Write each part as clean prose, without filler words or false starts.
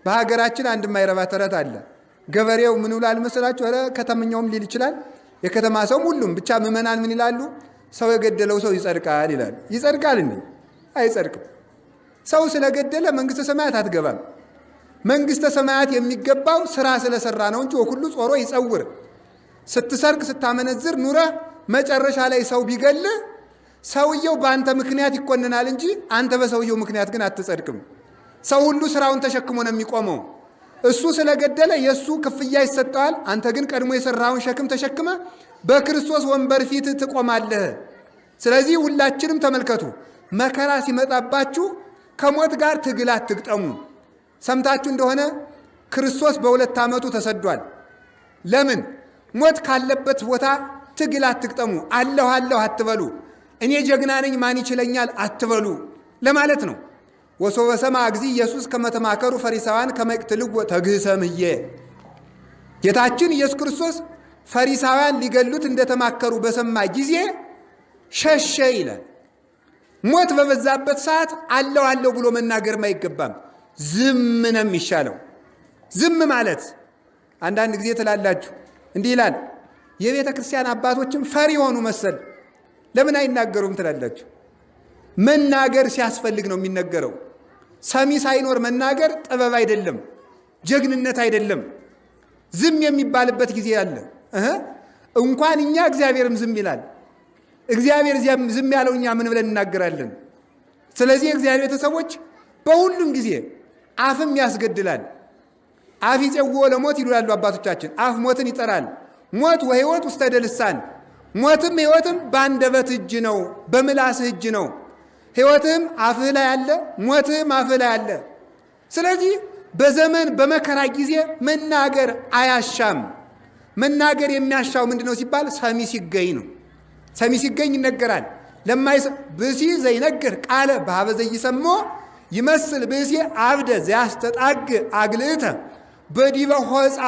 በሀገራችን አንድ የማይረባ ተረት አለ። ገበሬው ምን ይላል መሰላችሁ? ኧረ ከተመኛውም ሊል ይችላል፣ የከተማ ሰው ሁሉም ብቻ ምዕመናን ምን ይላሉ? ሰው የገደለው ሰው ይጸድቃል ይላል። ይጸድቃል እንዴ? አይጸድቅም። ሰው ስለገደለ መንግስተ ሰማያት አትገባም። መንግስተ ሰማያት የሚገባው ስራ ስለሰራ ነው እንጂ ወኩሉ ጾሮ ይጸውር። ስትሰርቅ ስታመነዝር ኑረ መጨረሻ ላይ ሰው ቢገል ሰውየው በአንተ ምክንያት ይኮንናል እንጂ አንተ በሰውየው ምክንያት ግን አትጸድቅም። ሰው ሁሉ ስራውን ተሸክሞ ነው የሚቆመው። እሱ ስለገደለ የሱ ክፍያ ይሰጠዋል። አንተ ግን ቀድሞ የሰራውን ሸክም ተሸክመ በክርስቶስ ወንበር ፊት ትቆማለህ። ስለዚህ ሁላችንም ተመልከቱ፣ መከራ ሲመጣባችሁ ከሞት ጋር ትግል አትግጠሙ። ሰምታችሁ እንደሆነ ክርስቶስ በ2 ዓመቱ ተሰዷል። ለምን? ሞት ካለበት ቦታ ትግል አትግጠሙ። አለሁ አትበሉ። እኔ ጀግና ነኝ ማን ይችለኛል አትበሉ ለማለት ነው። ወሶበ ሰምዐ እግዚእ ኢየሱስ ከመ ተማከሩ ፈሪሳውያን ከመ ይቅትልዎ ተግህሰምየ። ጌታችን ኢየሱስ ክርስቶስ ፈሪሳውያን ሊገሉት እንደተማከሩ በሰማ ጊዜ ሸሸ ይላል። ሞት በበዛበት ሰዓት አለሁ ብሎ መናገርም አይገባም። ዝም ነው የሚሻለው። ዝም ማለት አንዳንድ ጊዜ ትላላችሁ እንዲህ ይላል፣ የቤተ ክርስቲያን አባቶችም ፈሪ ሆኑ መሰል ለምን አይናገሩም ትላላችሁ። መናገር ሲያስፈልግ ነው የሚነገረው። ሰሚ ሳይኖር መናገር ጥበብ አይደለም፣ ጀግንነት አይደለም። ዝም የሚባልበት ጊዜ አለ። እንኳን እኛ እግዚአብሔርም ዝም ይላል። እግዚአብሔር ዝም ያለው እኛ ምን ብለን እናገራለን? ስለዚህ እግዚአብሔር ቤተሰቦች በሁሉም ጊዜ አፍም ያስገድላል። አፍ ይጼውኦ ለሞት ይላሉ አባቶቻችን። አፍ ሞትን ይጠራል። ሞት ወሕይወት ውስተ እደ ልሳን፣ ሞትም ሕይወትም በአንደበት እጅ ነው፣ በምላስህ እጅ ነው። ሕይወትም አፍህ ላይ አለ፣ ሞትም አፍህ ላይ አለ። ስለዚህ በዘመን በመከራ ጊዜ መናገር አያሻም። መናገር የሚያሻው ምንድነው ሲባል ሰሚ ሲገኝ ነው። ሰሚ ሲገኝ ይነገራል። ብእሲ ዘይነግር ቃለ በኀበ ዘይሰምዖ ይመስል ብእሲ አብደ ዘያስተጣግ አግልዕተ በዲበ ሆፃ።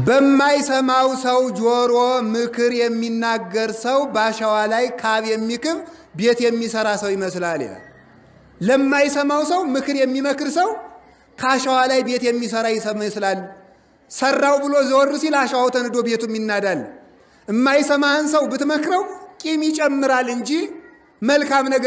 በማይሰማው ሰው ጆሮ ምክር የሚናገር ሰው ባሸዋ ላይ ካብ የሚክብ ቤት የሚሰራ ሰው ይመስላል ይላል። ለማይሰማው ሰው ምክር የሚመክር ሰው ካሸዋ ላይ ቤት የሚሰራ ይመስላል። ሰራው ብሎ ዘወር ሲል አሸዋው ተንዶ ቤቱም ይናዳል። የማይሰማህን ሰው ብትመክረው ቂም ይጨምራል እንጂ መልካም ነገር